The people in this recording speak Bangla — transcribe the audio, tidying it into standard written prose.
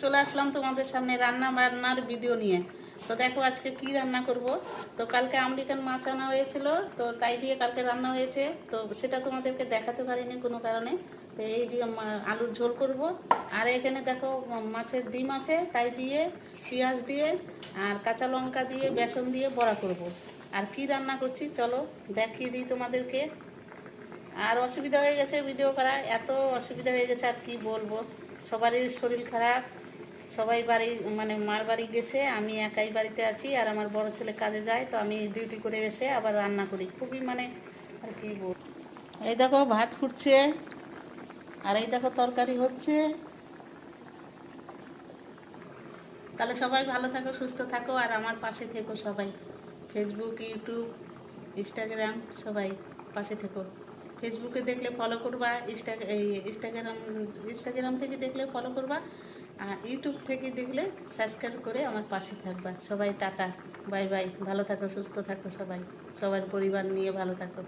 চলে আসলাম তোমাদের সামনে রান্না বান্নার ভিডিও নিয়ে। তো দেখো আজকে কি রান্না করব। তো কালকে আমেরিকান মাছ আনা হয়েছিল, তো তাই দিয়ে কালকে রান্না হয়েছে। তো সেটা তোমাদেরকে দেখাতে পারিনি কোনো কারণে। তো এই দিয়ে আলুর ঝোল করব। আর এখানে দেখো মাছের ডিম আছে, তাই দিয়ে পেঁয়াজ দিয়ে আর কাঁচা লঙ্কা দিয়ে বেসন দিয়ে বড়া করব। আর কি রান্না করছি চলো দেখিয়ে দিই তোমাদেরকে। আর অসুবিধা হয়ে গেছে ভিডিও করা, এত অসুবিধা হয়ে গেছে আর কি বলবো। সবারই শরীর খারাপ, সবাই বাড়ি মানে মার বাড়ি গেছে, আমি একাই বাড়িতে আছি। আর আমার বড় ছেলে কাজে যায়, তো আমি ডিউটি করে এসে আবার রান্না করি, খুবই মানে আর কি বল। এই দেখো ভাত ফুটছে, আর এই দেখো তরকারি হচ্ছে। তাহলে সবাই ভালো থাকো, সুস্থ থাকো, আর আমার পাশে থেকো সবাই। ফেসবুক, ইউটিউব, ইনস্টাগ্রাম সবাই পাশে থেকো। ফেসবুকে দেখলে ফলো করবা, ইনস্টাগ্রাম থেকে দেখলে ফলো করবা, আর ইউটিউব থেকে দেখলে সাবস্ক্রাইব করে আমার পাশে থাকবা। সবাই টাটা, বাই বাই, ভালো থাকো, সুস্থ থাকো সবাই, সবার পরিবার নিয়ে ভালো থাকো।